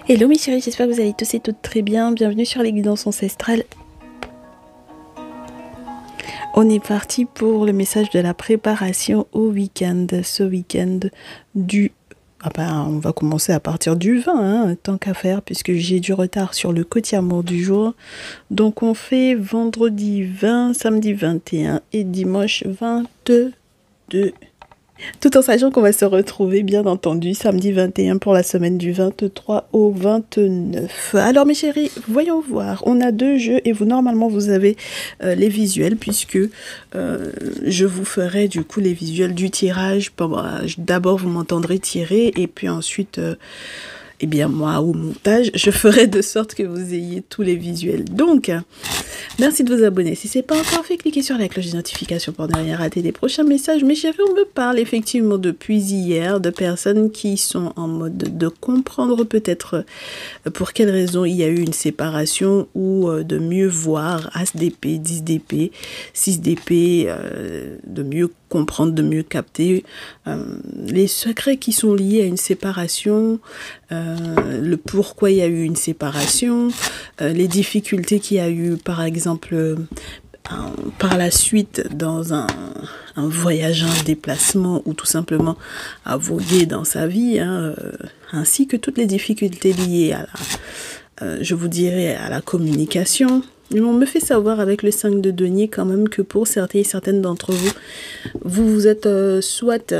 Hello mes chéris, j'espère que vous allez tous et toutes très bien. Bienvenue sur les guidances ancestrales. On est parti pour le message de la préparation au week-end. Ce week-end du... on va commencer à partir du 20, tant qu'à faire, puisque j'ai du retard sur le quotidien du jour. Donc on fait vendredi 20, samedi 21 et dimanche 22. Tout en sachant qu'on va se retrouver, bien entendu, samedi 21 pour la semaine du 23 au 29. Alors mes chéris, voyons voir. On a deux jeux et vous, normalement, vous avez les visuels puisque je vous ferai du coup les visuels du tirage. D'abord, vous m'entendrez tirer et puis ensuite... eh bien moi au montage, je ferai de sorte que vous ayez tous les visuels. Donc, merci de vous abonner. Si ce n'est pas encore fait, cliquez sur la cloche des notifications pour ne rien rater des prochains messages. Mes chéris, on me parle effectivement depuis hier de personnes qui sont en mode de comprendre peut-être pour quelles raisons il y a eu une séparation ou de mieux voir As d'épée, 10 d'épée, 6 d'épée, de mieux comprendre, de mieux capter les secrets qui sont liés à une séparation, le pourquoi il y a eu une séparation, les difficultés qu'il y a eu par exemple par la suite dans un voyage, un déplacement ou tout simplement à voguer dans sa vie, ainsi que toutes les difficultés liées à la, je vous dirais, à la communication. On me fait savoir avec le 5 de denier quand même que pour certains et certaines d'entre vous, vous êtes soit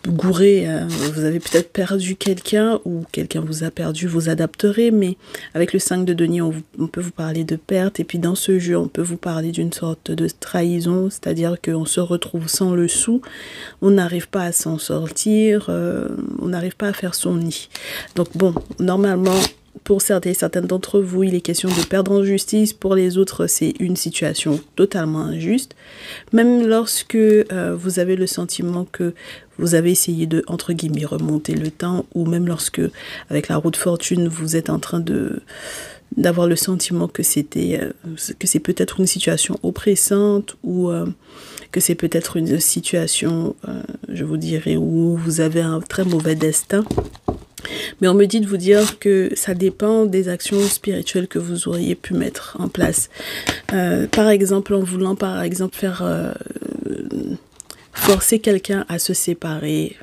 gouré, vous avez peut-être perdu quelqu'un ou quelqu'un vous a perdu, vous adapterez, mais avec le 5 de denier, on peut vous parler de perte et puis dans ce jeu, on peut vous parler d'une sorte de trahison, c'est-à-dire qu'on se retrouve sans le sou, on n'arrive pas à s'en sortir, on n'arrive pas à faire son nid. Donc bon, normalement, pour certains et certaines d'entre vous, il est question de perdre en justice. Pour les autres, c'est une situation totalement injuste. Même lorsque vous avez le sentiment que vous avez essayé de, entre guillemets, remonter le temps, ou même lorsque, avec la roue de fortune, vous êtes en train d'avoir le sentiment que c'est peut-être une situation oppressante, ou que c'est peut-être une situation, je vous dirais, où vous avez un très mauvais destin. Mais on me dit de vous dire que ça dépend des actions spirituelles que vous auriez pu mettre en place. Par exemple, en voulant faire forcer quelqu'un à se séparer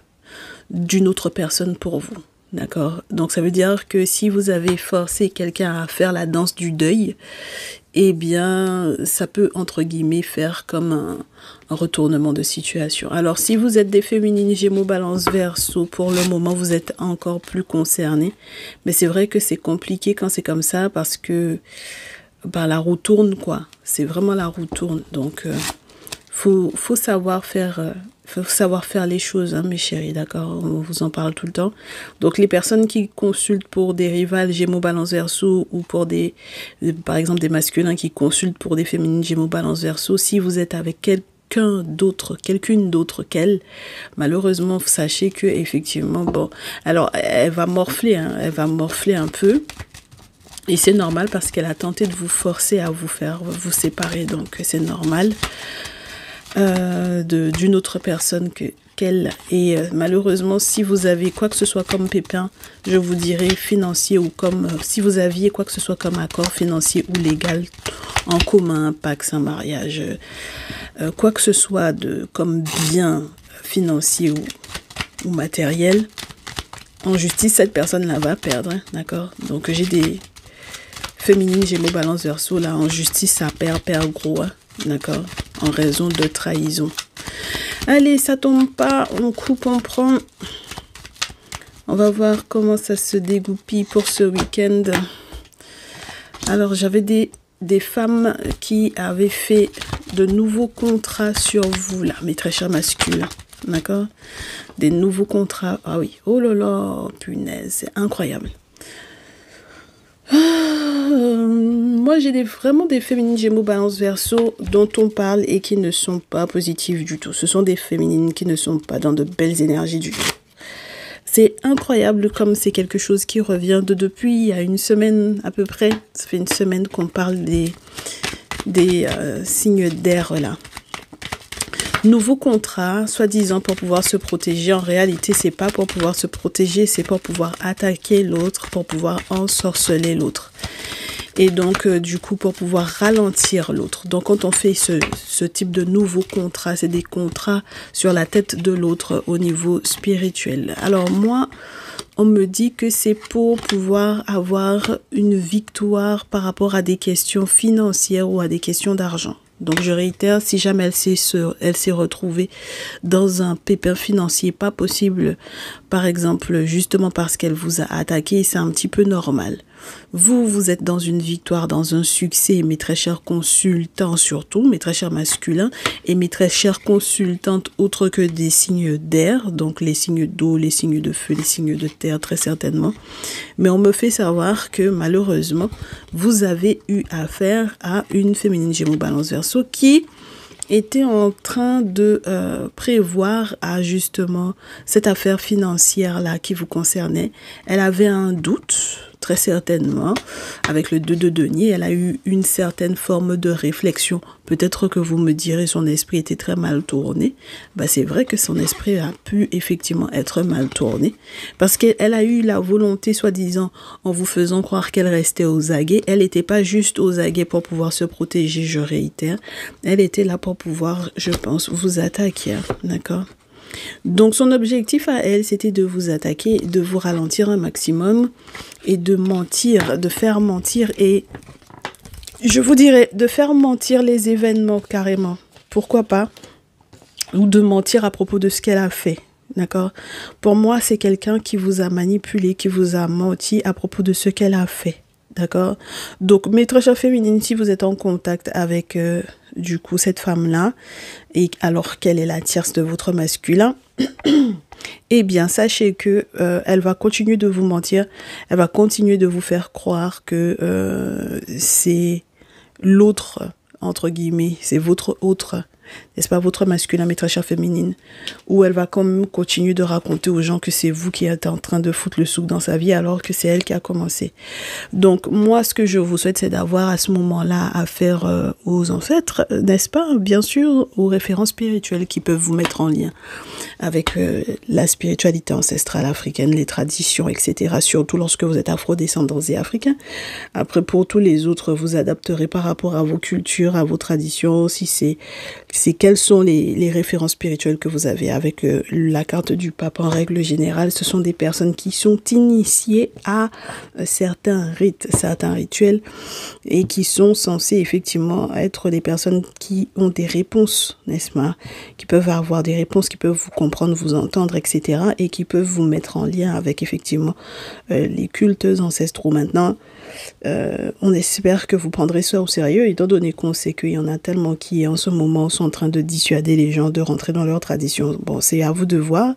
d'une autre personne pour vous. D'accord? Donc ça veut dire que si vous avez forcé quelqu'un à faire la danse du deuil, eh bien ça peut entre guillemets faire comme un retournement de situation. Alors si vous êtes des féminines Gémeaux, Balance, Verseau, pour le moment vous êtes encore plus concernés. Mais c'est vrai que c'est compliqué quand c'est comme ça parce que la roue tourne quoi. C'est vraiment la roue tourne. Donc faut savoir faire les choses, mes chéris, d'accord? On vous en parle tout le temps. Donc, les personnes qui consultent pour des rivales Gémeaux, Balance, Verseau ou pour par exemple, des masculins qui consultent pour des féminines Gémeaux, Balance, Verseau, si vous êtes avec quelqu'une d'autre qu'elle, malheureusement, sachez que, effectivement, bon, alors, elle va morfler un peu. Et c'est normal parce qu'elle a tenté de vous forcer à vous séparer, donc c'est normal. D'une autre personne qu'elle. Et malheureusement, si vous avez quoi que ce soit comme pépin, je vous dirais financier ou comme si vous aviez quoi que ce soit comme accord financier ou légal en commun, pax, un mariage, quoi que ce soit comme bien financier ou matériel, en justice, cette personne-là va perdre, d'accord? Donc j'ai des féminines Gémeaux, Balance, Verseau, là en justice, ça perd gros, d'accord, en raison de trahison. Allez, ça tombe pas, on coupe, on prend. On va voir comment ça se dégoupille pour ce week-end. Alors, j'avais des femmes qui avaient fait de nouveaux contrats sur vous, là, mes très chers masculins, d'accord? Des nouveaux contrats, ah oui, oh là là, punaise, c'est incroyable. Moi j'ai vraiment des féminines Gémeaux, Balance, Verseau dont on parle et qui ne sont pas positives du tout. Ce sont des féminines qui ne sont pas dans de belles énergies du tout. C'est incroyable comme c'est quelque chose qui revient depuis il y a une semaine à peu près. Ça fait une semaine qu'on parle des signes d'air là. Nouveau contrat, soi-disant pour pouvoir se protéger. En réalité, c'est pas pour pouvoir se protéger, c'est pour pouvoir attaquer l'autre, pour pouvoir ensorceler l'autre. Et donc, du coup, pour pouvoir ralentir l'autre. Donc, quand on fait ce type de nouveau contrat, c'est des contrats sur la tête de l'autre au niveau spirituel. Alors, moi, on me dit que c'est pour pouvoir avoir une victoire par rapport à des questions financières ou à des questions d'argent. Donc, je réitère, si jamais elle s'est retrouvée dans un pépin financier pas possible, par exemple, justement parce qu'elle vous a attaqué, c'est un petit peu normal. Vous êtes dans une victoire, dans un succès, mes très chers consultants surtout, mes très chers masculins et mes très chères consultantes autres que des signes d'air, donc les signes d'eau, les signes de feu, les signes de terre très certainement. Mais on me fait savoir que malheureusement, vous avez eu affaire à une féminine Gémeaux Balance Verseau qui était en train de prévoir à justement cette affaire financière-là qui vous concernait. Elle avait un doute, très certainement, avec le 2 de denier. Elle a eu une certaine forme de réflexion. Peut-être que vous me direz son esprit était très mal tourné. Ben, c'est vrai que son esprit a pu effectivement être mal tourné parce qu'elle a eu la volonté, soi-disant, en vous faisant croire qu'elle restait aux aguets. Elle n'était pas juste aux aguets pour pouvoir se protéger, je réitère. Elle était là pour pouvoir, je pense, vous attaquer. D'accord ? Donc, son objectif à elle, c'était de vous attaquer, de vous ralentir un maximum et de mentir, de faire mentir et je vous dirais de faire mentir les événements carrément. Pourquoi pas? Ou de mentir à propos de ce qu'elle a fait. D'accord? Pour moi, c'est quelqu'un qui vous a manipulé, qui vous a menti à propos de ce qu'elle a fait. D'accord? Donc, mes très chères féminines, si vous êtes en contact avec, du coup, cette femme-là, et alors qu'elle est la tierce de votre masculin, eh bien, sachez que elle va continuer de vous mentir, elle va continuer de vous faire croire que c'est l'autre, entre guillemets, c'est votre autre, n'est-ce pas, votre masculin, mes très chères féminines, où elle va quand même continuer de raconter aux gens que c'est vous qui êtes en train de foutre le souk dans sa vie alors que c'est elle qui a commencé. Donc, moi, ce que je vous souhaite, c'est d'avoir à ce moment-là affaire aux ancêtres, n'est-ce pas, bien sûr, aux références spirituelles qui peuvent vous mettre en lien avec la spiritualité ancestrale africaine, les traditions, etc. Surtout lorsque vous êtes afro-descendants et africains. Après, pour tous les autres, vous adapterez par rapport à vos cultures, à vos traditions, si c'est quelles sont les références spirituelles que vous avez avec la carte du pape en règle générale. Ce sont des personnes qui sont initiées à certains rites, certains rituels et qui sont censées effectivement être des personnes qui ont des réponses, n'est-ce pas? Qui peuvent avoir des réponses, qui peuvent vous comprendre, vous entendre, etc. et qui peuvent vous mettre en lien avec effectivement les cultes ancestraux. Maintenant, on espère que vous prendrez ça au sérieux, étant donné qu'on sait qu'il y en a tellement qui en ce moment sont en train de dissuader les gens de rentrer dans leur tradition. Bon, c'est à vous de voir,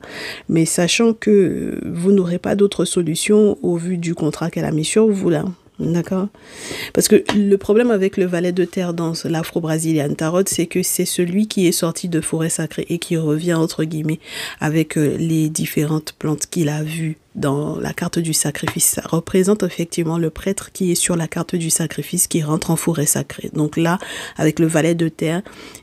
mais sachant que vous n'aurez pas d'autre solution au vu du contrat qu'elle a mis sur vous là. D'accord? Parce que le problème avec le valet de terre dans l'Afro-Brazilian Tarot, c'est que c'est celui qui est sorti de forêt sacrée et qui revient, entre guillemets, avec les différentes plantes qu'il a vues dans la carte du sacrifice. Ça représente effectivement le prêtre qui est sur la carte du sacrifice qui rentre en forêt sacrée. Donc là, avec le valet de terre,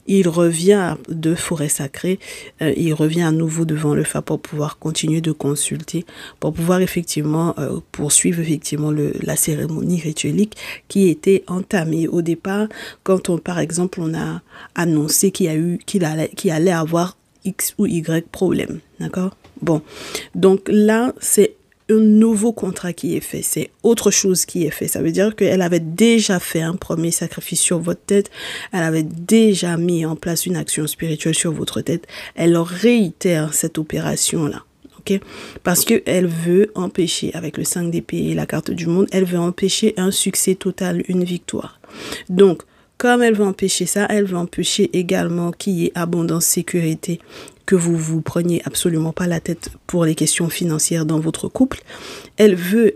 il revient de forêt sacrée, il revient à nouveau devant le Fa pour pouvoir continuer de consulter, pour pouvoir effectivement poursuivre effectivement la cérémonie rituelique qui était entamée au départ quand par exemple on a annoncé qu'il allait avoir X ou Y problème. D'accord? Bon, donc là, c'est un nouveau contrat qui est fait, c'est autre chose qui est fait. Ça veut dire qu'elle avait déjà fait un premier sacrifice sur votre tête, elle avait déjà mis en place une action spirituelle sur votre tête. Elle réitère cette opération-là. Okay? Parce qu'elle veut empêcher, avec le 5 d'épée et la carte du monde, elle veut empêcher un succès total, une victoire. Donc, comme elle veut empêcher ça, elle veut empêcher également qu'il y ait abondance, sécurité, que vous preniez absolument pas la tête pour les questions financières dans votre couple. Elle veut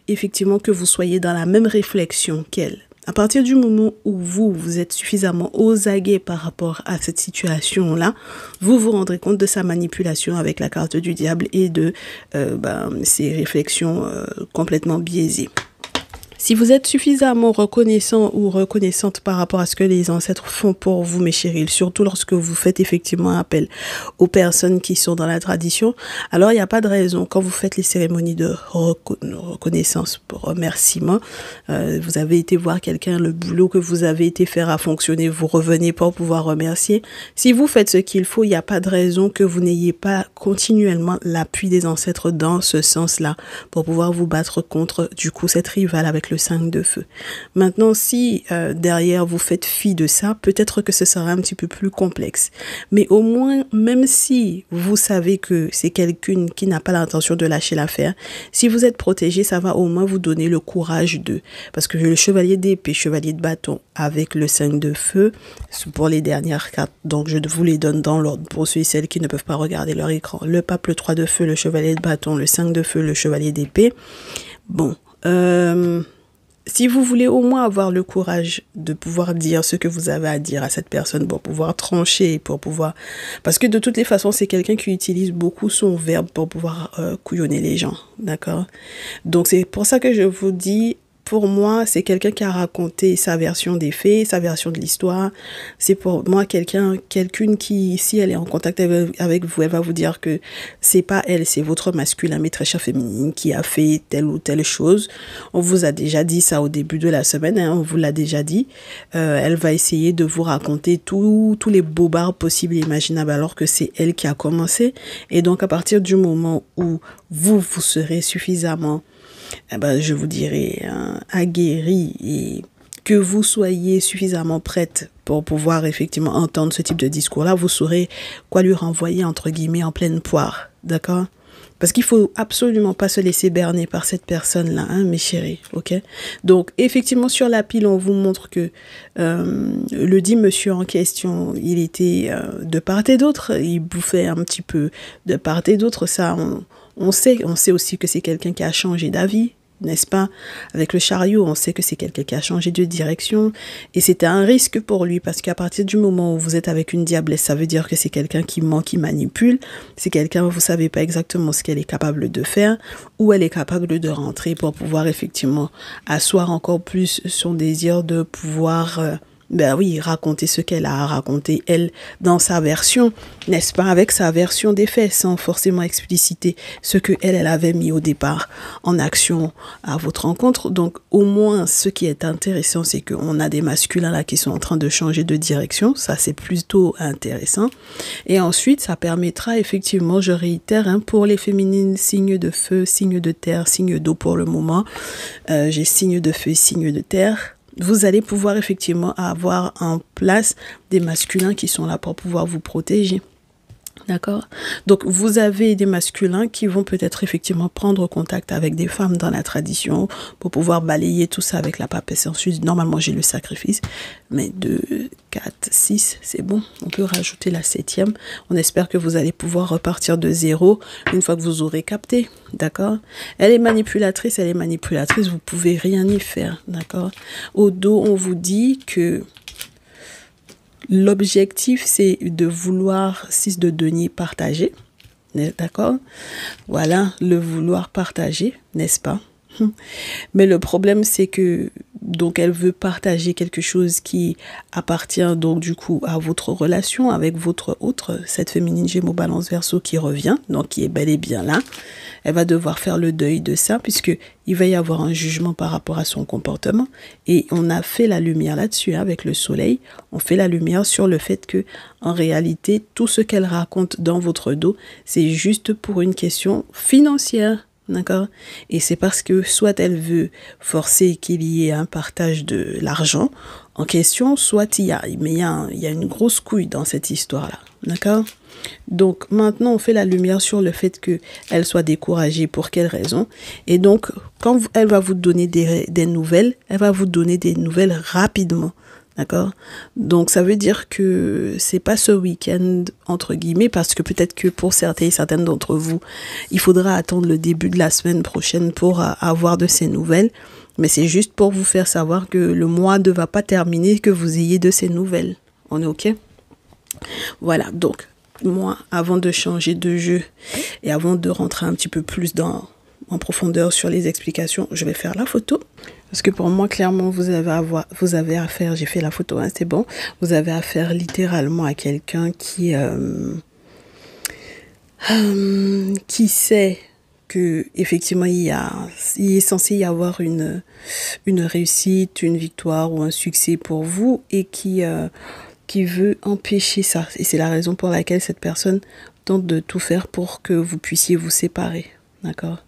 effectivement que vous soyez dans la même réflexion qu'elle. À partir du moment où vous êtes suffisamment aux aguets par rapport à cette situation-là, vous vous rendrez compte de sa manipulation avec la carte du diable et de ses réflexions complètement biaisées. Si vous êtes suffisamment reconnaissant ou reconnaissante par rapport à ce que les ancêtres font pour vous, mes chéris, surtout lorsque vous faites effectivement appel aux personnes qui sont dans la tradition, alors il n'y a pas de raison. Quand vous faites les cérémonies de reconnaissance, pour remerciement, vous avez été voir quelqu'un, le boulot que vous avez été faire a fonctionné, vous revenez pour pouvoir remercier. Si vous faites ce qu'il faut, il n'y a pas de raison que vous n'ayez pas continuellement l'appui des ancêtres dans ce sens-là pour pouvoir vous battre contre, du coup, cette rivale avec le 5 de feu. Maintenant, si derrière vous faites fi de ça, peut-être que ce sera un petit peu plus complexe. Mais au moins, même si vous savez que c'est quelqu'un qui n'a pas l'intention de lâcher l'affaire, si vous êtes protégé, ça va au moins vous donner le courage de... Parce que le chevalier d'épée, chevalier de bâton avec le 5 de feu, pour les dernières cartes, donc je vous les donne dans l'ordre pour ceux et celles qui ne peuvent pas regarder leur écran. Le pape, le 3 de feu, le chevalier de bâton, le 5 de feu, le chevalier d'épée. Bon, si vous voulez au moins avoir le courage de pouvoir dire ce que vous avez à dire à cette personne pour pouvoir trancher, pour pouvoir... Parce que de toutes les façons, c'est quelqu'un qui utilise beaucoup son verbe pour pouvoir couillonner les gens, d'accord? Donc c'est pour ça que je vous dis... Pour moi, c'est quelqu'un qui a raconté sa version des faits, sa version de l'histoire. C'est pour moi quelqu'une qui, si elle est en contact avec vous, elle va vous dire que c'est pas elle, c'est votre masculin, mais très cher féminine qui a fait telle ou telle chose. On vous a déjà dit ça au début de la semaine, hein, on vous l'a déjà dit. Elle va essayer de vous raconter tous les bobards possibles et imaginables alors que c'est elle qui a commencé. Et donc, à partir du moment où vous serez suffisamment je vous dirais aguerri et que vous soyez suffisamment prête pour pouvoir effectivement entendre ce type de discours-là, vous saurez quoi lui renvoyer entre guillemets en pleine poire, d'accord? Parce qu'il faut absolument pas se laisser berner par cette personne-là, hein, mes chéris, ok? Donc, effectivement, sur la pile, on vous montre que le dit monsieur en question, il était de part et d'autre, il bouffait un petit peu de part et d'autre, ça, on sait aussi que c'est quelqu'un qui a changé d'avis, n'est-ce pas? Avec le chariot, on sait que c'est quelqu'un qui a changé de direction et c'était un risque pour lui parce qu'à partir du moment où vous êtes avec une diablesse, ça veut dire que c'est quelqu'un qui ment, qui manipule, c'est quelqu'un où vous savez pas exactement ce qu'elle est capable de faire, où elle est capable de rentrer pour pouvoir effectivement asseoir encore plus son désir de pouvoir... raconter ce qu'elle a raconté, elle, dans sa version, n'est-ce pas, avec sa version des faits, sans forcément expliciter ce que elle avait mis au départ en action à votre rencontre. Donc, au moins, ce qui est intéressant, c'est qu'on a des masculins là qui sont en train de changer de direction. Ça, c'est plutôt intéressant. Et ensuite, ça permettra effectivement, je réitère, hein, pour les féminines, signe de feu, signe de terre, signe d'eau pour le moment. J'ai signe de feu, signe de terre. Vous allez pouvoir effectivement avoir en place des masculins qui sont là pour pouvoir vous protéger. D'accord? Donc, vous avez des masculins qui vont peut-être effectivement prendre contact avec des femmes dans la tradition pour pouvoir balayer tout ça avec la papesse. Ensuite, normalement, j'ai le sacrifice. Mais 2, 4, 6, c'est bon. On peut rajouter la 7e. On espère que vous allez pouvoir repartir de zéro une fois que vous aurez capté. D'accord? Elle est manipulatrice, vous pouvez rien y faire. D'accord? Au dos, on vous dit que l'objectif, c'est de vouloir 6 de denier partager, d'accord? Voilà, le vouloir partager, n'est-ce pas? Mais le problème, c'est que donc elle veut partager quelque chose qui appartient donc du coup à votre relation avec votre autre, cette féminine Gémeaux Balance Verseau qui revient, donc qui est bel et bien là. Elle va devoir faire le deuil de ça puisque il va y avoir un jugement par rapport à son comportement et on a fait la lumière là-dessus hein, avec le soleil. On fait la lumière sur le fait que en réalité tout ce qu'elle raconte dans votre dos, c'est juste pour une question financière. D'accord? Et c'est parce que soit elle veut forcer qu'il y ait un partage de l'argent en question, soit il y a une grosse couille dans cette histoire-là. D'accord? Donc maintenant, on fait la lumière sur le fait qu'elle soit découragée, pour quelle raison. Et donc, quand elle va vous donner des nouvelles, elle va vous donner des nouvelles rapidement. D'accord? Donc, ça veut dire que c'est pas ce week-end, entre guillemets, parce que peut-être que pour certaines d'entre vous, il faudra attendre le début de la semaine prochaine pour avoir de ces nouvelles. Mais c'est juste pour vous faire savoir que le mois ne va pas terminer, que vous ayez de ces nouvelles. On est OK? Voilà, donc, moi, avant de changer de jeu et avant de rentrer un petit peu plus en profondeur sur les explications, je vais faire la photo. Parce que pour moi, clairement, vous avez affaire, j'ai fait la photo, hein, c'est bon, vous avez affaire littéralement à quelqu'un qui sait que effectivement il est censé y avoir une réussite, une victoire ou un succès pour vous et qui veut empêcher ça. Et c'est la raison pour laquelle cette personne tente de tout faire pour que vous puissiez vous séparer. D'accord?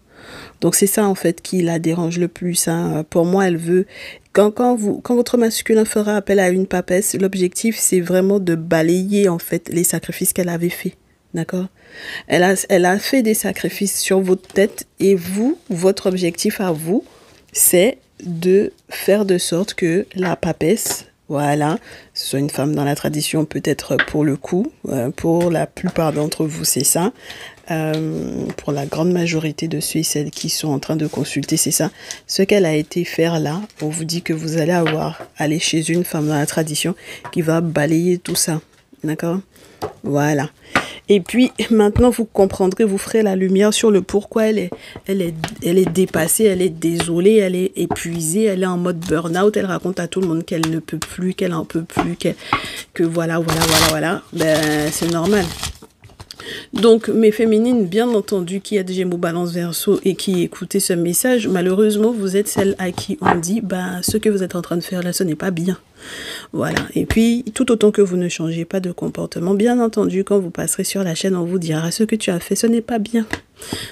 Donc c'est ça en fait qui la dérange le plus. Hein. Pour moi, elle veut... Quand votre masculin fera appel à une papesse, l'objectif c'est vraiment de balayer en fait les sacrifices qu'elle avait faits. D'accord? Elle a fait des sacrifices sur votre tête et vous, votre objectif à vous, c'est de faire de sorte que la papesse, voilà, ce soit une femme dans la tradition peut-être pour le coup, pour la plupart d'entre vous c'est ça, pour la grande majorité de ceux et celles qui sont en train de consulter c'est ça, ce qu'elle a été faire là, on vous dit que vous allez aller chez une femme dans la tradition qui va balayer tout ça, d'accord? Voilà. Et puis, maintenant, vous comprendrez, vous ferez la lumière sur le pourquoi elle est dépassée, elle est désolée, elle est épuisée, elle est en mode burn-out, elle raconte à tout le monde qu'elle ne peut plus, qu'elle en peut plus, que voilà. Ben, c'est normal. Donc, mes féminines, bien entendu, qui a des Gémeaux Balance Verseau et qui écoutez ce message, malheureusement, vous êtes celle à qui on dit, bah, ce que vous êtes en train de faire là, ce n'est pas bien. Voilà. Et puis, tout autant que vous ne changez pas de comportement, bien entendu, quand vous passerez sur la chaîne, on vous dira ce que tu as fait, ce n'est pas bien.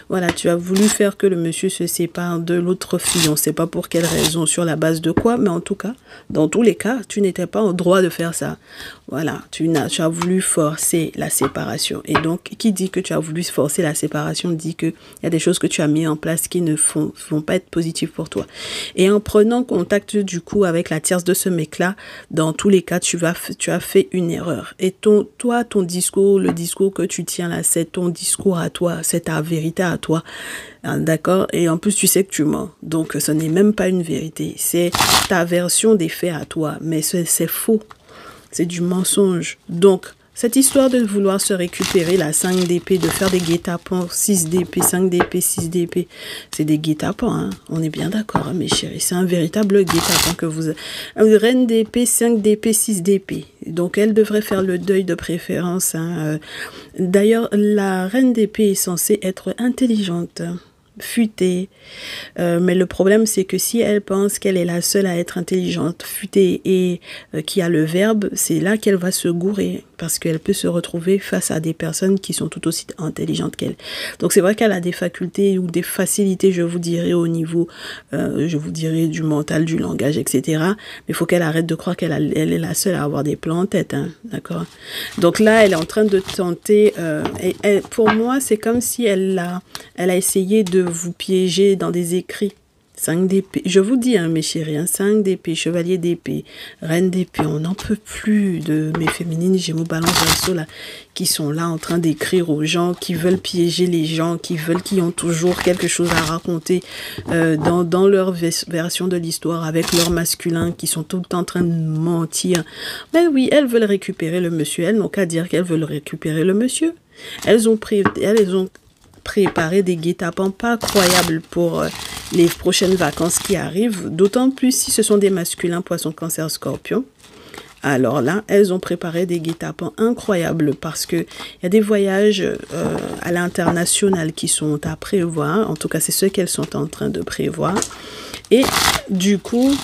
Voilà, tu as voulu faire que le monsieur se sépare de l'autre fille. On ne sait pas pour quelle raison, sur la base de quoi, mais en tout cas, dans tous les cas, tu n'étais pas en droit de faire ça. Voilà, tu as voulu forcer la séparation. Et donc, qui dit que tu as voulu forcer la séparation dit qu'il y a des choses que tu as mis en place qui ne vont pas être positives pour toi. Et en prenant contact du coup avec la tierce de ce mec-là, dans tous les cas, tu as fait une erreur. Et ton discours, le discours que tu tiens là, c'est ton discours à toi, c'est ta vérité à toi. D'accord? Et en plus, tu sais que tu mens. Donc, ce n'est même pas une vérité. C'est ta version des faits à toi. Mais c'est faux. C'est du mensonge. Donc, cette histoire de vouloir se récupérer la 5 d'épée, de faire des guet-apens, 6 d'épée, 5 d'épée, 6 d'épée, c'est des guet-apens, hein. On est bien d'accord, hein, mes chéris. C'est un véritable guet-apens que vous... Reine d'épée, 5 d'épée, 6 d'épée. Donc, elle devrait faire le deuil de préférence. Hein. D'ailleurs, la reine d'épée est censée être intelligente, futée, mais le problème c'est que si elle pense qu'elle est la seule à être intelligente, futée et qui a le verbe, c'est là qu'elle va se gourer parce qu'elle peut se retrouver face à des personnes qui sont tout aussi intelligentes qu'elle. Donc c'est vrai qu'elle a des facultés ou des facilités, je vous dirais, au niveau, je vous dirais, du mental, du langage, etc. Mais il faut qu'elle arrête de croire qu'elle est la seule à avoir des plans en tête, hein, d'accord? Donc là, elle est en train de tenter, pour moi, c'est comme si elle a essayé de vous piéger dans des écrits. 5 d'épée, je vous dis, hein, mes chéris, hein, 5 d'épée, chevalier d'épée, reine d'épée, on n'en peut plus de mes féminines Gémeaux Balance Verseau là, qui sont là en train d'écrire aux gens, qui veulent piéger les gens, qui ont toujours quelque chose à raconter dans leur version de l'histoire avec leur masculin, qui sont tout le temps en train de mentir. Ben oui, elles veulent récupérer le monsieur, elles n'ont qu'à dire qu'elles veulent récupérer le monsieur. Elles ont préparé des guet-apens pas croyables pour les prochaines vacances qui arrivent, d'autant plus si ce sont des masculins Poisson, Cancer, Scorpion. Alors là, elles ont préparé des guet-apens incroyables parce que il y a des voyages à l'international qui sont à prévoir. En tout cas, c'est ce qu'elles sont en train de prévoir. Et du coup,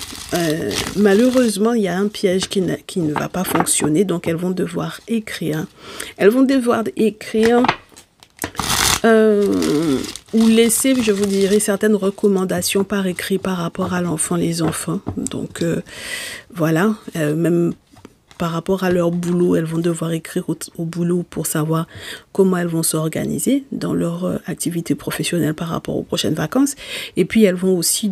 malheureusement, il y a un piège qui ne va pas fonctionner. Donc, elles vont devoir écrire. Elles vont devoir écrire... ou laisser, je vous dirais, certaines recommandations par écrit par rapport à l'enfant, les enfants. Donc, voilà, même par rapport à leur boulot, elles vont devoir écrire au boulot pour savoir comment elles vont s'organiser dans leur activité professionnelle par rapport aux prochaines vacances. Et puis, elles vont aussi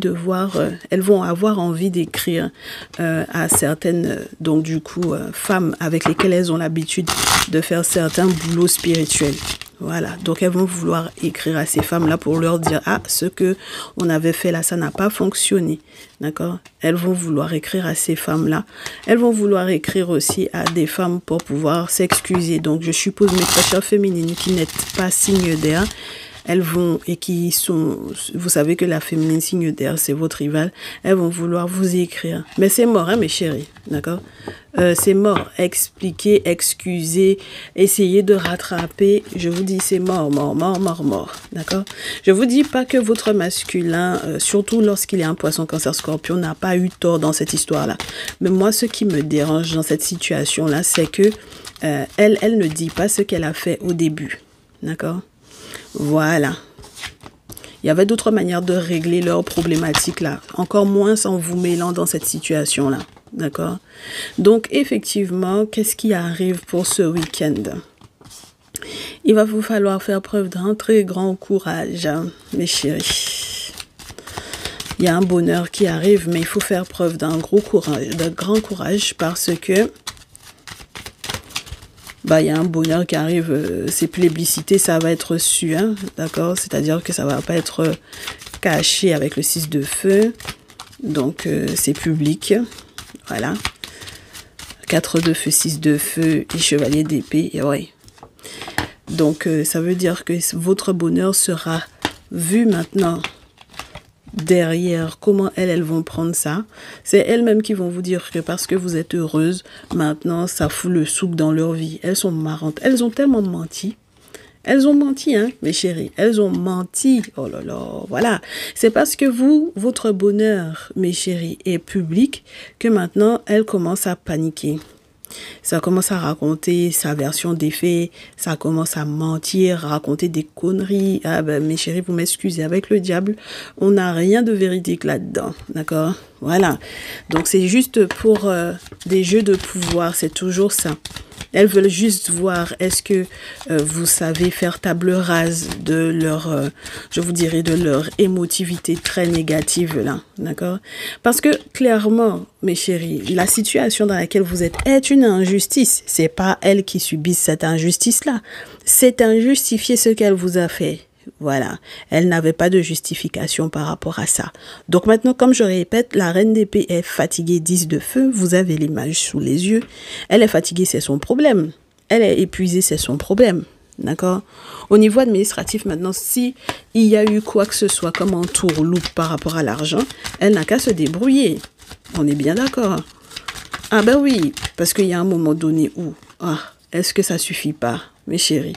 elles vont avoir envie d'écrire à certaines, donc du coup, femmes avec lesquelles elles ont l'habitude de faire certains boulots spirituels. Voilà, donc elles vont vouloir écrire à ces femmes-là pour leur dire « Ah, ce que on avait fait là, ça n'a pas fonctionné. » D'accord? Elles vont vouloir écrire à ces femmes-là. Elles vont vouloir écrire aussi à des femmes pour pouvoir s'excuser. Donc, je suppose, mes très chères féminines qui n'êtes pas signe d'air, elles vont, et qui sont, vous savez que la féminine signe d'air, c'est votre rival, elles vont vouloir vous écrire. Mais c'est mort, hein, mes chéris, d'accord? C'est mort. Expliquer, excuser, essayer de rattraper. Je vous dis, c'est mort, mort, mort, mort, mort. D'accord? Je vous dis pas que votre masculin, surtout lorsqu'il est un poisson, cancer, scorpion, n'a pas eu tort dans cette histoire-là. Mais moi, ce qui me dérange dans cette situation-là, c'est que elle ne dit pas ce qu'elle a fait au début. D'accord? Voilà. Il y avait d'autres manières de régler leurs problématiques là. Encore moins en vous mêlant dans cette situation-là. D'accord? Donc, effectivement, qu'est-ce qui arrive pour ce week-end? Il va vous falloir faire preuve d'un très grand courage, hein, mes chéris. Il y a un bonheur qui arrive, mais il faut faire preuve d'un gros courage, d'un grand courage, parce que il y a un bonheur qui arrive, c'est plébiscité, ça va être su, hein, d'accord? C'est-à-dire que ça va pas être caché avec le 6 de feu, donc c'est public. Voilà. 4 de feu, 6 de feu et chevalier d'épée. Et ouais. Donc, ça veut dire que votre bonheur sera vu maintenant derrière. Comment elles vont prendre ça? C'est elles-mêmes qui vont vous dire que parce que vous êtes heureuse, maintenant, ça fout le souk dans leur vie. Elles sont marrantes. Elles ont tellement menti. Elles ont menti, hein, mes chéris. Elles ont menti. Oh là là, voilà. C'est parce que vous, votre bonheur, mes chéris, est public que maintenant, elles commencent à paniquer. Ça commence à raconter sa version des faits. Ça commence à mentir, raconter des conneries. Ah ben, mes chéris, vous m'excusez. Avec le diable, on n'a rien de véridique là-dedans. D'accord? Voilà. Donc, c'est juste pour des jeux de pouvoir. C'est toujours ça. Elles veulent juste voir, est-ce que vous savez faire table rase de leur, je vous dirais, de leur émotivité très négative là, d'accord? Parce que clairement, mes chéris, la situation dans laquelle vous êtes est une injustice. C'est pas elles qui subissent cette injustice-là. C'est injustifier ce qu'elle vous a fait. Voilà, elle n'avait pas de justification par rapport à ça. Donc maintenant, comme je répète, la reine d'épée est fatiguée, 10 de feu, vous avez l'image sous les yeux. Elle est fatiguée, c'est son problème. Elle est épuisée, c'est son problème. D'accord? Au niveau administratif, maintenant, si il y a eu quoi que ce soit comme entourloupe par rapport à l'argent, elle n'a qu'à se débrouiller. On est bien d'accord? Ah ben oui, parce qu'il y a un moment donné où, est-ce que ça suffit pas, mes chéris?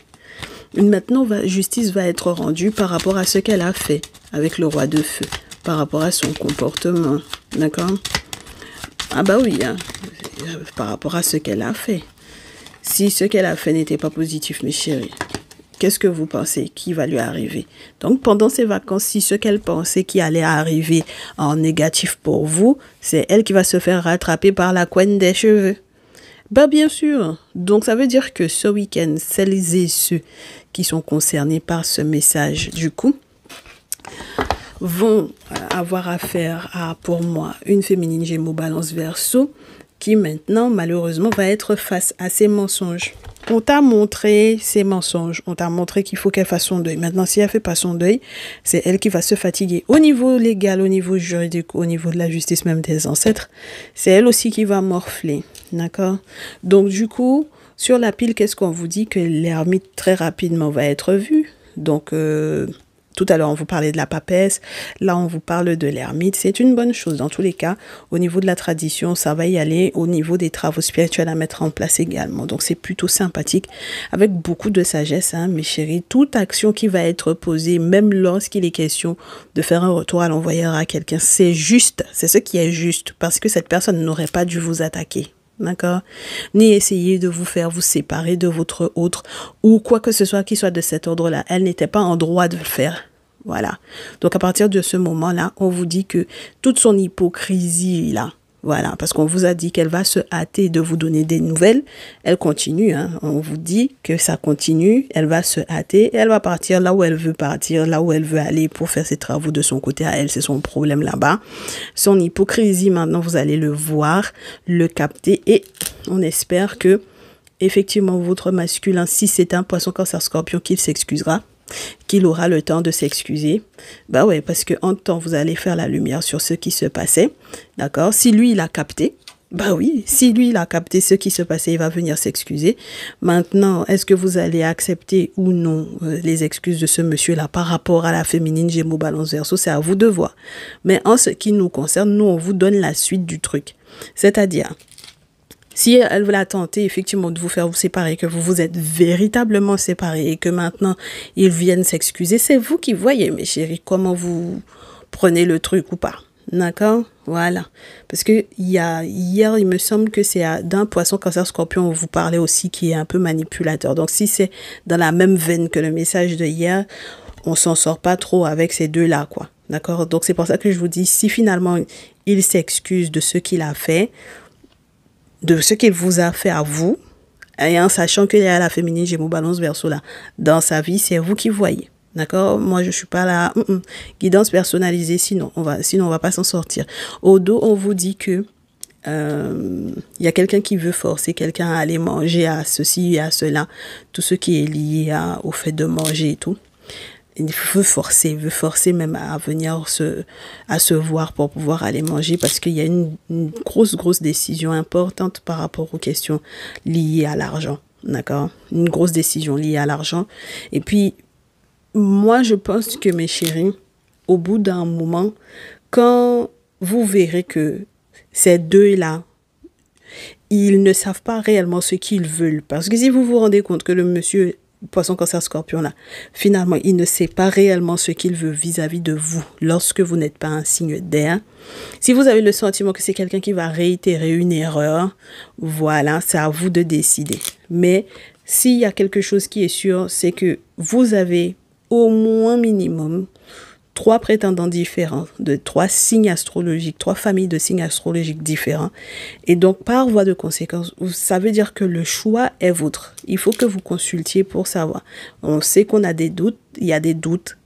Maintenant, justice va être rendue par rapport à ce qu'elle a fait avec le roi de feu, par rapport à son comportement, d'accord? Ah bah oui, hein, par rapport à ce qu'elle a fait. Si ce qu'elle a fait n'était pas positif, mes chéris, qu'est-ce que vous pensez qui va lui arriver? Donc, pendant ces vacances, si ce qu'elle pensait qui allait arriver en négatif pour vous, c'est elle qui va se faire rattraper par la couenne des cheveux. Bah bien sûr. Donc ça veut dire que ce week-end, celles et ceux qui sont concernés par ce message, du coup, vont avoir affaire à, pour moi, une féminine Gémeaux Balance Verseau qui maintenant, malheureusement, va être face à ces mensonges. On t'a montré ces mensonges, on t'a montré qu'il faut qu'elle fasse son deuil. Maintenant, si elle fait pas son deuil, c'est elle qui va se fatiguer. Au niveau légal, au niveau juridique, au niveau de la justice même des ancêtres, c'est elle aussi qui va morfler. D'accord? Donc, du coup, sur la pile, qu'est-ce qu'on vous dit? Que l'ermite, très rapidement, va être vue. Donc, tout à l'heure, on vous parlait de la papesse. Là, on vous parle de l'ermite. C'est une bonne chose. Dans tous les cas, au niveau de la tradition, ça va y aller. Au niveau des travaux spirituels à mettre en place également. Donc, c'est plutôt sympathique. Avec beaucoup de sagesse, hein, mes chéris. Toute action qui va être posée, même lorsqu'il est question de faire un retour à l'envoyeur à quelqu'un, c'est juste. C'est ce qui est juste. Parce que cette personne n'aurait pas dû vous attaquer. D'accord? Ni essayer de vous faire vous séparer de votre autre ou quoi que ce soit qui soit de cet ordre-là. Elle n'était pas en droit de le faire. Voilà. Donc, à partir de ce moment-là, on vous dit que toute son hypocrisie-là, voilà, parce qu'on vous a dit qu'elle va se hâter de vous donner des nouvelles. Elle continue, hein. On vous dit que ça continue. Elle va se hâter. Elle va partir là où elle veut partir, là où elle veut aller pour faire ses travaux de son côté à elle. C'est son problème là-bas. Son hypocrisie, maintenant, vous allez le voir, le capter et on espère que, effectivement, votre masculin, si c'est un poisson cancer scorpion, qu'il s'excusera, qu'il aura le temps de s'excuser. Bah ouais, parce que en temps, vous allez faire la lumière sur ce qui se passait. D'accord? Si lui, il a capté, Bah oui, si lui, il a capté ce qui se passait, il va venir s'excuser. Maintenant, est-ce que vous allez accepter ou non les excuses de ce monsieur-là par rapport à la féminine Gémeaux Balance Verseau? C'est à vous de voir. Mais en ce qui nous concerne, nous, on vous donne la suite du truc. C'est-à-dire, si elle veut la tenter, effectivement, de vous faire vous séparer, que vous vous êtes véritablement séparés et que maintenant, ils viennent s'excuser, c'est vous qui voyez, mes chéris, comment vous prenez le truc ou pas. D'accord? Voilà. Parce que hier, il me semble que c'est d'un poisson cancer scorpion, on vous parlait aussi qui est un peu manipulateur. Donc, si c'est dans la même veine que le message de hier, on s'en sort pas trop avec ces deux-là, quoi. D'accord? Donc, c'est pour ça que je vous dis, si finalement, il s'excuse de ce qu'il a fait, de ce qu'il vous a fait à vous, et en sachant qu'il y a la féminine Gémeaux Balance Verseau là, dans sa vie, c'est vous qui voyez. D'accord? Moi, je suis pas là. Guidance personnalisée, sinon on va pas s'en sortir. Au dos, on vous dit que y a quelqu'un qui veut forcer quelqu'un à aller manger à ceci et à cela. Tout ce qui est lié au fait de manger et tout. Il veut forcer même à venir à se voir pour pouvoir aller manger parce qu'il y a une grosse décision importante par rapport aux questions liées à l'argent. D'accord? Une grosse décision liée à l'argent. Et puis, moi, je pense que mes chéris, au bout d'un moment, quand vous verrez que ces deux-là, ils ne savent pas réellement ce qu'ils veulent. Parce que si vous vous rendez compte que le monsieur Poisson, Cancer, Scorpion, là, finalement, il ne sait pas réellement ce qu'il veut vis-à-vis de vous lorsque vous n'êtes pas un signe d'air. Si vous avez le sentiment que c'est quelqu'un qui va réitérer une erreur, voilà, c'est à vous de décider. Mais s'il y a quelque chose qui est sûr, c'est que vous avez au moins minimum 3 prétendants différents, de 3 signes astrologiques, 3 familles de signes astrologiques différents. Et donc, par voie de conséquence, ça veut dire que le choix est vôtre. Il faut que vous consultiez pour savoir. On sait qu'on a des doutes, il y a des doutes,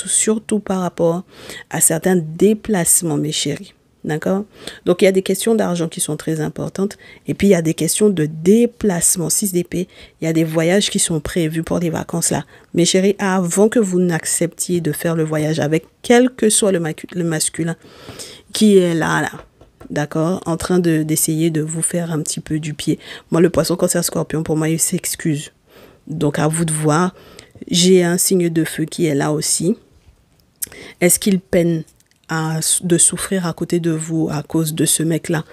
surtout par rapport à certains déplacements, mes chéris. D'accord? Donc, il y a des questions d'argent qui sont très importantes. Et puis, il y a des questions de déplacement. 6 d'épée, il y a des voyages qui sont prévus pour les vacances là. Mes chéris, avant que vous n'acceptiez de faire le voyage avec quel que soit le masculin qui est là, d'accord, en train d'essayer de vous faire un petit peu du pied. Moi, le poisson cancer scorpion, pour moi, il s'excuse. Donc, à vous de voir. J'ai un signe de feu qui est là aussi. Est-ce qu'il peine de souffrir à côté de vous à cause de ce mec-là?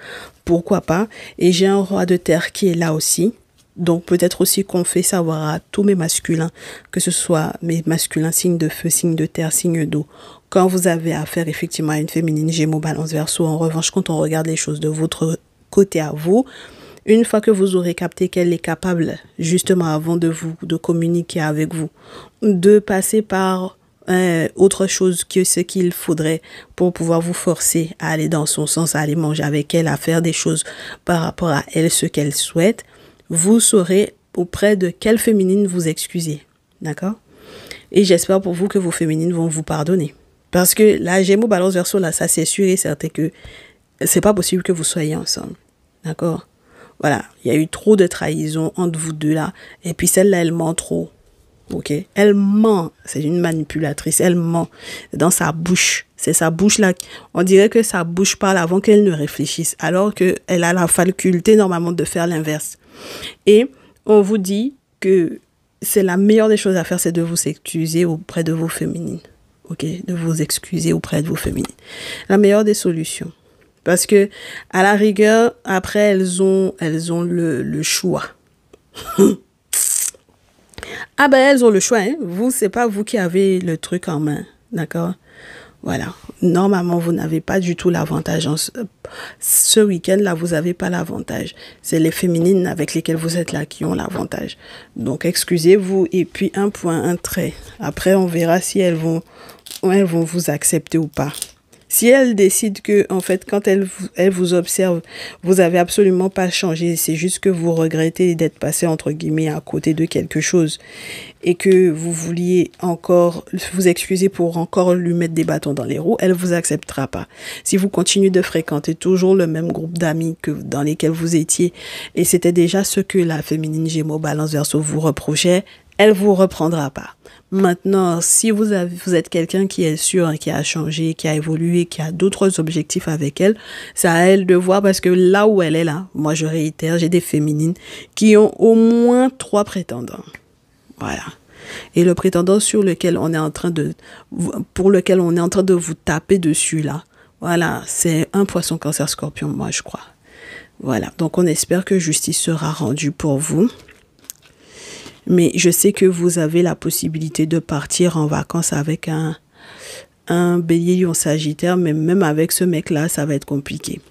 Pourquoi pas? Et j'ai un roi de terre qui est là aussi. Donc peut-être aussi qu'on fait savoir à tous mes masculins, que ce soit mes masculins signes de feu, signes de terre, signes d'eau, quand vous avez affaire effectivement à une féminine Gémeaux Balance Verseau, en revanche, quand on regarde les choses de votre côté à vous, une fois que vous aurez capté qu'elle est capable, justement avant de communiquer avec vous, de passer par autre chose que ce qu'il faudrait pour pouvoir vous forcer à aller dans son sens, à aller manger avec elle, à faire des choses par rapport à elle, ce qu'elle souhaite, vous saurez auprès de quelle féminine vous excuser. D'accord? Et j'espère pour vous que vos féminines vont vous pardonner. Parce que la Gémeaux Balance Verseau, là, ça c'est sûr et certain que c'est pas possible que vous soyez ensemble. D'accord? Voilà, il y a eu trop de trahison entre vous deux là. Et puis celle-là, elle ment trop. Ok, elle ment, c'est une manipulatrice, elle ment dans sa bouche, c'est sa bouche là, on dirait que sa bouche parle avant qu'elle ne réfléchisse, alors qu'elle a la faculté normalement de faire l'inverse. Et on vous dit que c'est la meilleure des choses à faire, c'est de vous excuser auprès de vos féminines, ok, de vous excuser auprès de vos féminines. La meilleure des solutions, parce que à la rigueur, après elles ont le choix. Ah ben, elles ont le choix, hein. Vous, c'est pas vous qui avez le truc en main, d'accord? Voilà. Normalement, vous n'avez pas du tout l'avantage. Ce week-end-là, vous n'avez pas l'avantage. C'est les féminines avec lesquelles vous êtes là qui ont l'avantage. Donc, excusez-vous. Et puis, un point, un trait. Après, on verra si elles vont vous accepter ou pas. Si elle décide que, en fait, quand elle vous observe, vous avez absolument pas changé, c'est juste que vous regrettez d'être passé, entre guillemets, à côté de quelque chose et que vous vouliez encore vous excuser pour encore lui mettre des bâtons dans les roues, elle vous acceptera pas. Si vous continuez de fréquenter toujours le même groupe d'amis que dans lesquels vous étiez, et c'était déjà ce que la féminine Gémeaux Balance Verseau vous reprochait, elle vous reprendra pas. Maintenant, si vous êtes quelqu'un qui est sûr, hein, qui a changé, qui a évolué, qui a d'autres objectifs avec elle, c'est à elle de voir parce que là où elle est là, moi je réitère, j'ai des féminines qui ont au moins 3 prétendants. Voilà. Et le prétendant sur lequel on est en train de, pour lequel on est en train de vous taper dessus là, voilà, c'est un poisson cancer scorpion, moi je crois. Voilà. Donc on espère que justice sera rendue pour vous. Mais je sais que vous avez la possibilité de partir en vacances avec un bélier lion sagittaire, mais même avec ce mec-là, ça va être compliqué.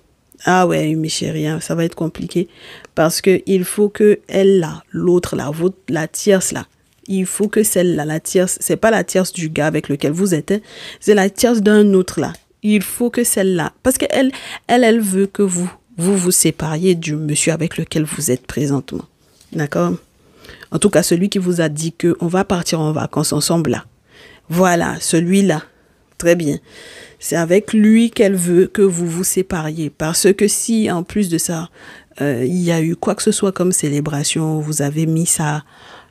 Ah ouais, mes chéris, hein, ça va être compliqué parce que il faut que elle là, l'autre là, la tierce là, il faut que celle-là, la tierce, c'est pas la tierce du gars avec lequel vous êtes, hein, c'est la tierce d'un autre là. Il faut que celle-là, parce qu'elle, elle veut que vous sépariez du monsieur avec lequel vous êtes présentement. D'accord? En tout cas, celui qui vous a dit qu'on va partir en vacances ensemble là. Voilà, celui-là. Très bien. C'est avec lui qu'elle veut que vous vous sépariez. Parce que si, en plus de ça, il y a eu quoi que ce soit comme célébration, vous avez mis ça,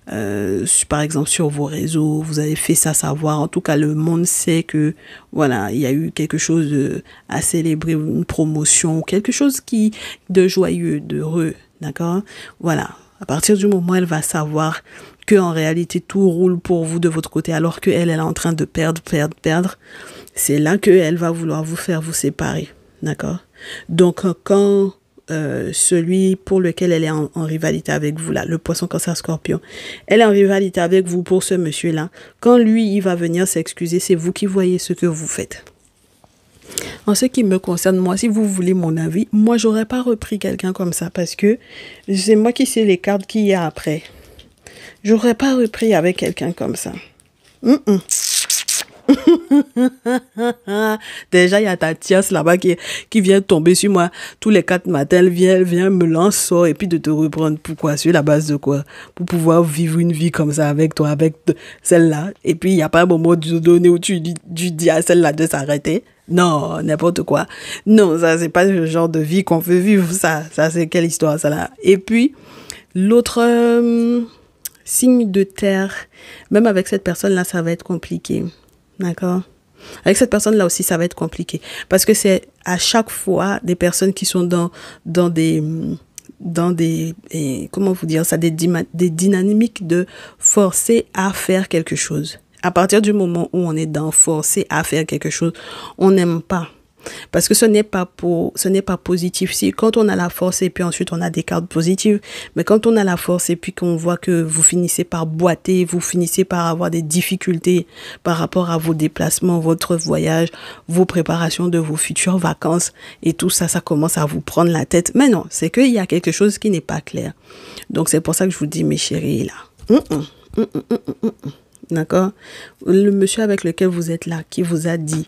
par exemple, sur vos réseaux, vous avez fait ça savoir. En tout cas, le monde sait que, voilà, il y a eu quelque chose à célébrer, une promotion, quelque chose de joyeux, d'heureux. D'accord? Voilà. À partir du moment où elle va savoir que en réalité tout roule pour vous de votre côté alors qu'elle est en train de perdre, c'est là qu'elle va vouloir vous faire vous séparer. D'accord? Donc quand celui pour lequel elle est en rivalité avec vous là, le poisson cancer scorpion, elle est en rivalité avec vous pour ce monsieur là, quand lui il va venir s'excuser, c'est vous qui voyez ce que vous faites. En ce qui me concerne, moi, si vous voulez mon avis, moi, j'aurais pas repris quelqu'un comme ça parce que c'est moi qui sais les cartes qu'il y a après. J'aurais pas repris avec quelqu'un comme ça. Déjà, il y a ta tierce là-bas qui vient tomber sur moi tous les 4 matins. Elle vient me lancer et puis de te reprendre. Pourquoi? Sur la base de quoi? Pour pouvoir vivre une vie comme ça avec toi, avec celle-là. Et puis, il n'y a pas un moment donné où tu dis à celle-là de s'arrêter. Non, n'importe quoi. Non, ça, c'est pas le genre de vie qu'on veut vivre. Ça, c'est quelle histoire, ça là? Et puis, l'autre signe de terre, même avec cette personne-là, ça va être compliqué. D'accord? Avec cette personne-là aussi, ça va être compliqué. Parce que c'est à chaque fois des personnes qui sont dans des comment vous dire ça, des dynamiques de forcer à faire quelque chose. À partir du moment où on est dans forcer à faire quelque chose, on n'aime pas. Parce que ce n'est pas positif. Si, quand on a la force et puis ensuite on a des cartes positives, mais quand on a la force et puis qu'on voit que vous finissez par boiter, vous finissez par avoir des difficultés par rapport à vos déplacements, votre voyage, vos préparations de vos futures vacances et tout ça, ça commence à vous prendre la tête. Mais non, c'est qu'il y a quelque chose qui n'est pas clair. Donc c'est pour ça que je vous dis, mes chéris, là. D'accord? Le monsieur avec lequel vous êtes là, qui vous a dit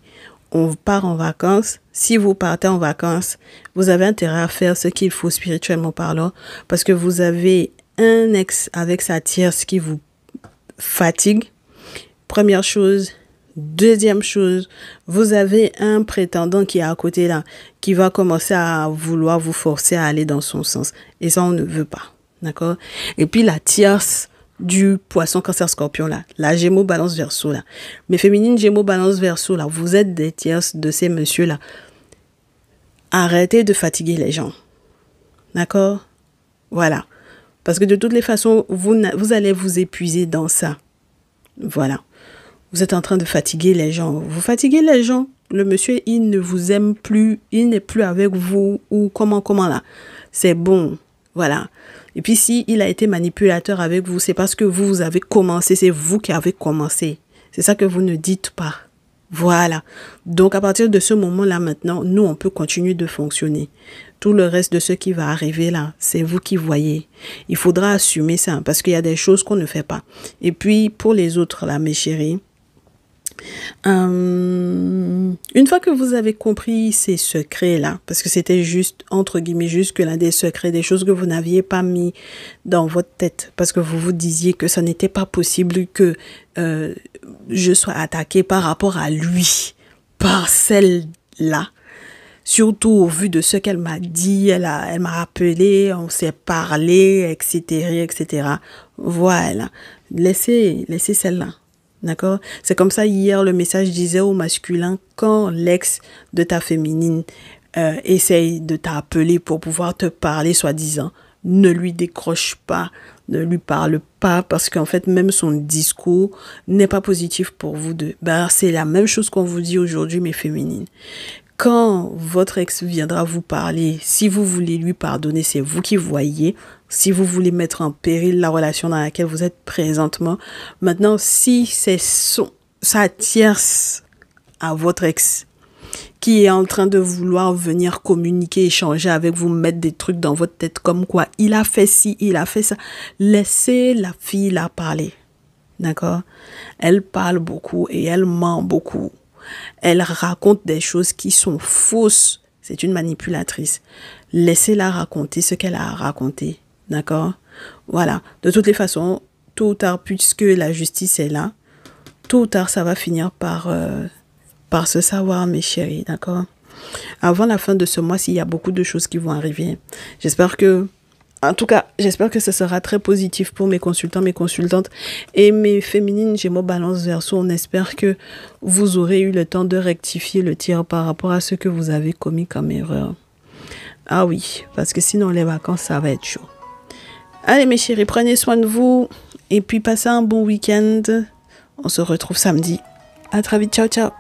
on part en vacances. Si vous partez en vacances, vous avez intérêt à faire ce qu'il faut spirituellement parlant parce que vous avez un ex avec sa tierce qui vous fatigue. Première chose. Deuxième chose, vous avez un prétendant qui est à côté là, qui va commencer à vouloir vous forcer à aller dans son sens. Et ça, on ne veut pas. D'accord? Et puis la tierce du poisson cancer scorpion là, la gémeaux balance verseau là, mes féminines gémeaux balance verseau là, vous êtes des tierces de ces messieurs là. Arrêtez de fatiguer les gens, d'accord? Voilà, parce que de toutes les façons vous allez vous épuiser dans ça. Voilà, vous êtes en train de fatiguer les gens, vous fatiguez les gens. Le monsieur il ne vous aime plus, il n'est plus avec vous ou comment là, c'est bon, voilà. Et puis, si il a été manipulateur avec vous, c'est parce que vous avez commencé, c'est vous qui avez commencé. C'est ça que vous ne dites pas. Voilà. Donc, à partir de ce moment-là, maintenant, nous, on peut continuer de fonctionner. Tout le reste de ce qui va arriver là, c'est vous qui voyez. Il faudra assumer ça parce qu'il y a des choses qu'on ne fait pas. Et puis, pour les autres, là, mes chéris, une fois que vous avez compris ces secrets-là, parce que c'était juste, entre guillemets, juste que l'un des secrets, des choses que vous n'aviez pas mis dans votre tête, parce que vous vous disiez que ça n'était pas possible que je sois attaquée par rapport à lui, par celle-là. Surtout au vu de ce qu'elle m'a dit, elle m'a appelé, on s'est parlé, etc., etc. Voilà. Laissez celle-là. D'accord? C'est comme ça, hier, le message disait au masculin, quand l'ex de ta féminine essaye de t'appeler pour pouvoir te parler, soi-disant, ne lui décroche pas, ne lui parle pas, parce qu'en fait, même son discours n'est pas positif pour vous deux. Ben, c'est la même chose qu'on vous dit aujourd'hui, mes féminines. Quand votre ex viendra vous parler, si vous voulez lui pardonner, c'est vous qui voyez. Si vous voulez mettre en péril la relation dans laquelle vous êtes présentement, maintenant, si c'est sa tierce à votre ex qui est en train de vouloir venir communiquer, échanger avec vous, mettre des trucs dans votre tête comme quoi il a fait ci, il a fait ça, laissez la fille la parler. D'accord? Elle parle beaucoup et elle ment beaucoup. Elle raconte des choses qui sont fausses. C'est une manipulatrice. Laissez-la raconter ce qu'elle a à raconter. D'accord? Voilà. De toutes les façons, tôt ou tard, puisque la justice est là, tôt ou tard, ça va finir par se savoir, mes chéris. D'accord? Avant la fin de ce mois-ci, il y a beaucoup de choses qui vont arriver. En tout cas, j'espère que ce sera très positif pour mes consultants, mes consultantes et mes féminines Gémeaux, Balance, Verseau. On espère que vous aurez eu le temps de rectifier le tir par rapport à ce que vous avez commis comme erreur. Ah oui, parce que sinon les vacances, ça va être chaud. Allez mes chéris, prenez soin de vous et puis passez un bon week-end. On se retrouve samedi. À très vite, ciao ciao.